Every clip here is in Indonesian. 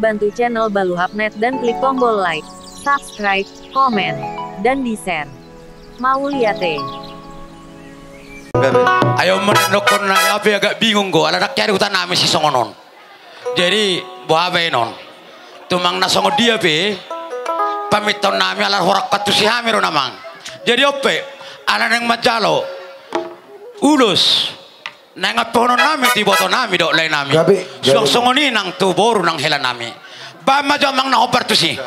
bantu channel Baluhapnet dan klik tombol like, subscribe, komen, dan di-share. Mau lihat Ayo menenokon na api agak bingung go ala rakyat hutan nami si songonon. Jadi buah non. Tumang nasongo dia pe pamiton nami ala horak patu si hamiro namang. Jadi ope ala neng majalo ulus neng apono nami ti boto nami dok lain nami. Song songoni nang tu boru nang hela nami. Ba majo mang na hopar tu si.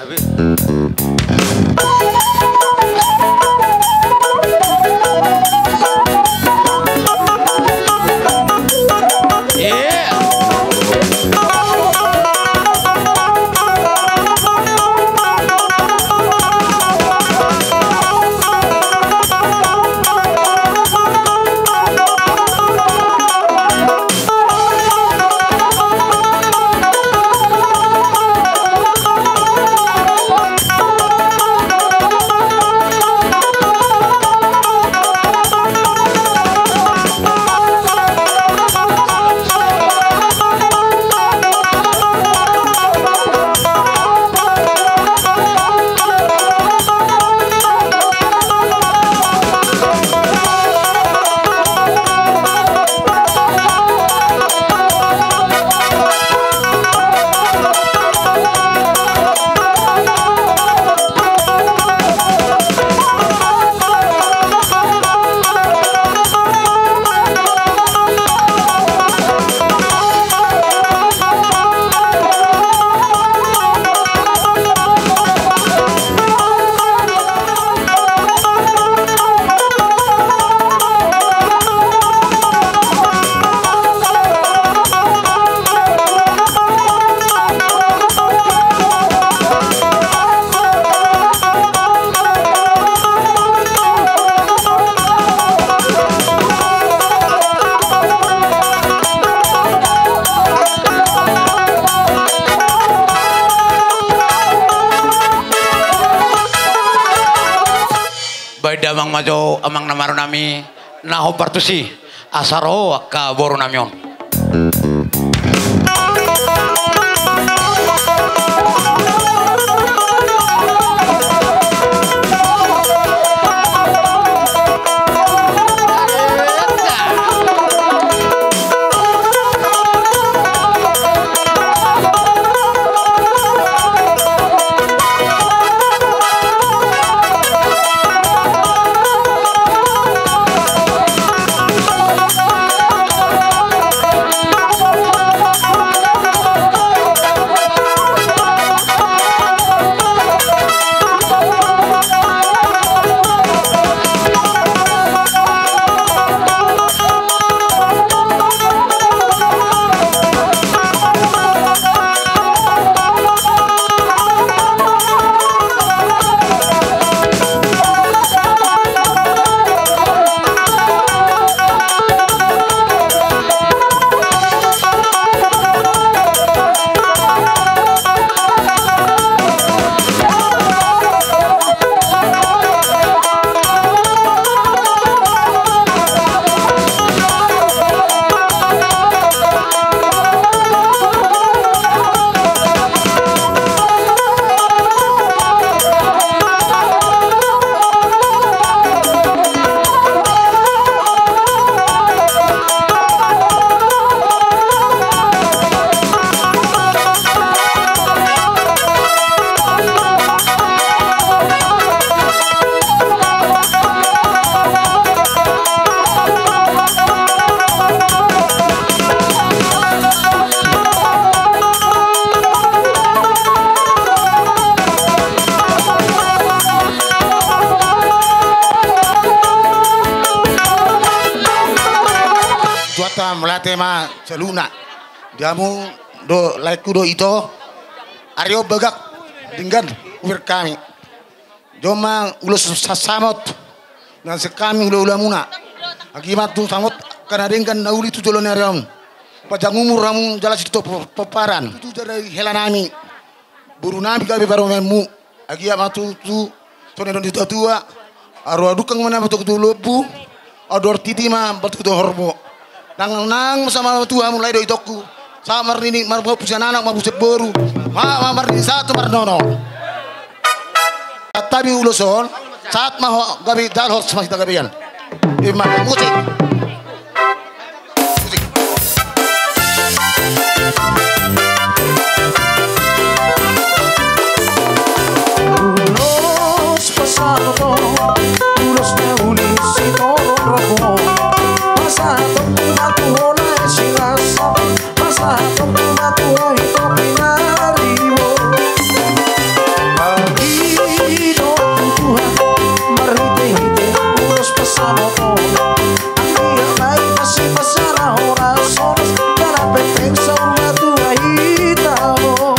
Damang majo amang namaro nami naho partusi asaro ka boru namion. Melate ma celuna jamu do laiku do ito Aryo bagak dengan wir kami joma ulus sasamot dan sekami ulamuna akibat tu samot karena dengan nauli tu jolone ariam pajang umur ramu jalan situ peparan tu dari helanami buru nabi kami baru memu akibat tu sono di tua arwa dukang mana betul tu lebu ador titi ma betul tu hormo nang sama Tuhan mulai do itoku Samar ini marbo pusan anak mabusat boru. Mamar ini satu marnono. Tapi uluson saat mau gabi dalhos masih gabian. Imam musik. Ulos pasado, ulos na ulis ito rako. Pasado matuhona silas, pasado matuho ito pinariwo. Pagino Tuhan marhite-hite ulos pasado ko. Ang ay masih pasara oras-oras para pepeng sa matuhay tao.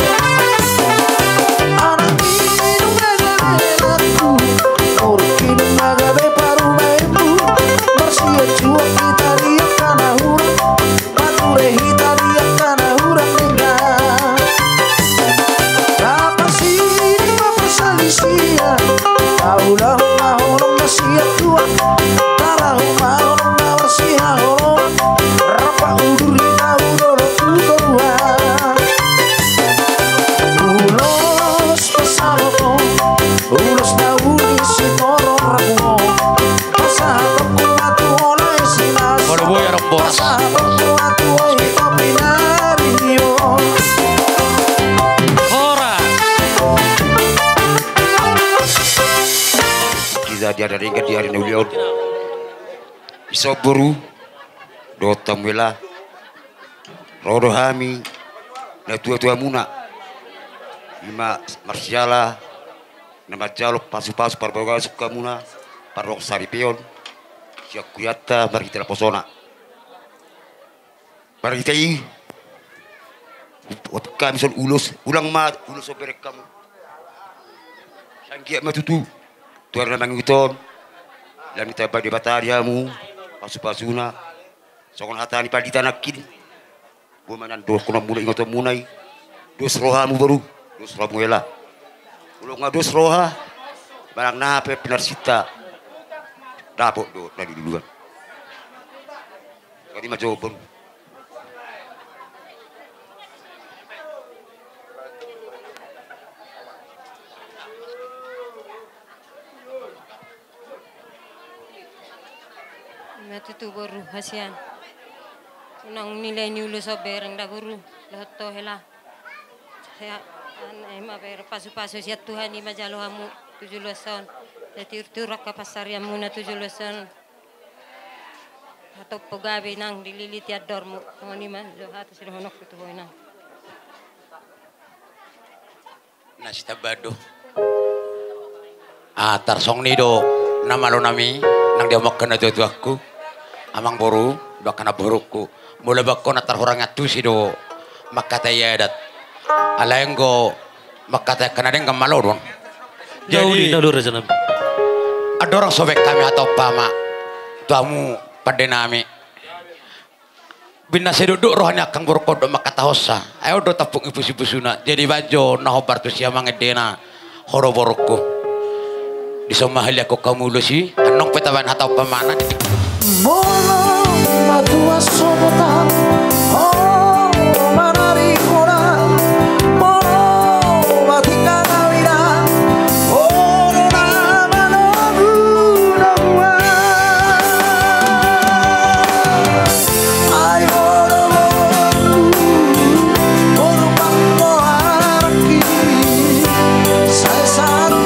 Dia dari di hari nulion iso buru dotam wela rodo hami na tua muna lima marsiala nama jaluk pasu-pasu parbaga suka muna parok saripion siak kuyata mari kita posona mari kita i kami son ulang mat ulus soberek kamu sangkiat matutu tuar na manguton lan kita badi batariamu pasu-pasuna sokon hatani padita nakin bumanan dos kono mulai ngoto munai dos rohamu baru dos rohamu ela ulung ngados roha barang nape pinarsita dapok do dari duluan kali mah jawab Natutu baru hasian. Unang nilai ni ulo sa bereng da baru lahat to hela. Saya ay maber pasu-pasu siya Tuhan ni majalo hamu 17 tahun. Tiur-tiurak ka pasarya muna 17 tahun. Atau pagabi nang dililiti ador mo. Ni man lo hato sila honok ito hoy nang. Nasita bado. Tarsong nido namalo nami nang dia makan na aku. Amang boru bakana boruku mula bakko na tarhurang atusi do makatayadat alayenggo makatay kanadeng kamalodon jadi ada orang sobek kami atau pama tuamu pada nami binasa duduk rohnya kang borkodo makatahosa ayo do tapung ibu-ibusuna jadi bajo nahobar tu siya mangedena horo boruku disomahali ako kamulusi anong petawan atau pamana Mono matua sobota oh manari kora mono matika navira oh nama no guna ay mono mono pangko araki saya sana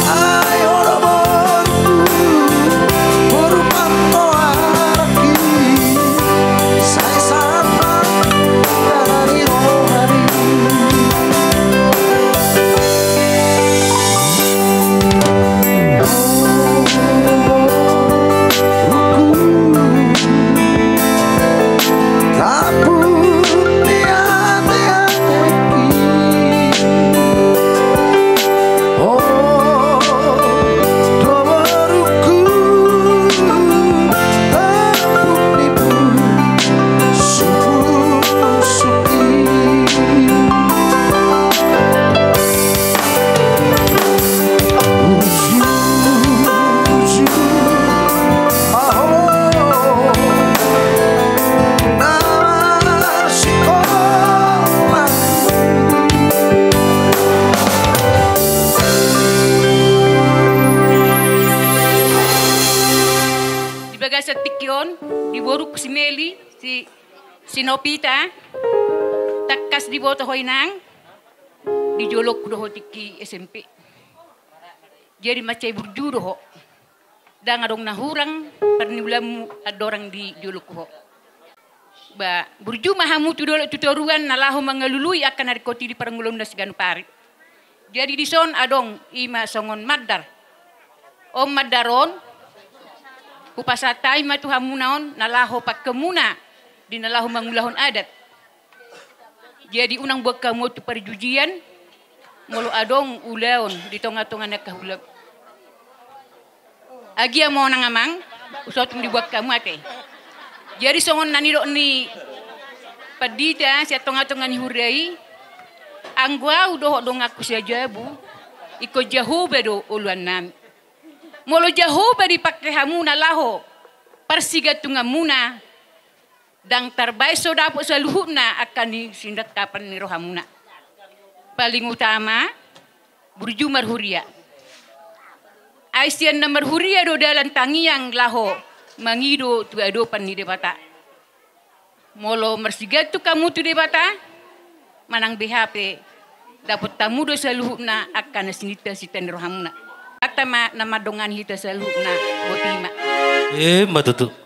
I boruk si Meli, si Nopita, takas di boto hoinang, di jolok doho tiki SMP. Jadi macai burju doho. Dan adong nahurang, perniulamu adorang di jolok ho. Ba burju mahamu tu dolo tutoruan nalaho mangalului akan hari koti di parangulom na siganu pari. Jadi di son adong ima songon madar. Om madaron kupasatay matu hamunaon nalaho pakkemuna di nalaho mangulahon adat. Jadi unang buat kamu tu perjujian mulu adong ulaon di tonga-tonga nak kahulab. Agi mo nang amang usot dibuat kamu ate. Jadi songon naniro ni padita siya tonga-tonga ni hurai anggwa udoh dong aku saja bu iko jauh bedo uluan nam molo jauh bedi pakai hamuna laho persiga tunga muna dang terbaik so dapat saluhuna akan disindat kapan ni rohamuna paling utama burju marhuria Aisyah na marhuria do dalan tangiang laho mangido tu adopan ni debata. Molo mersigat tu kamu tu debata. Manang BHP dapat tamu do saluhna akan sinita sitan rohamna. Akta nama dongan hita saluhna botima. Matutu.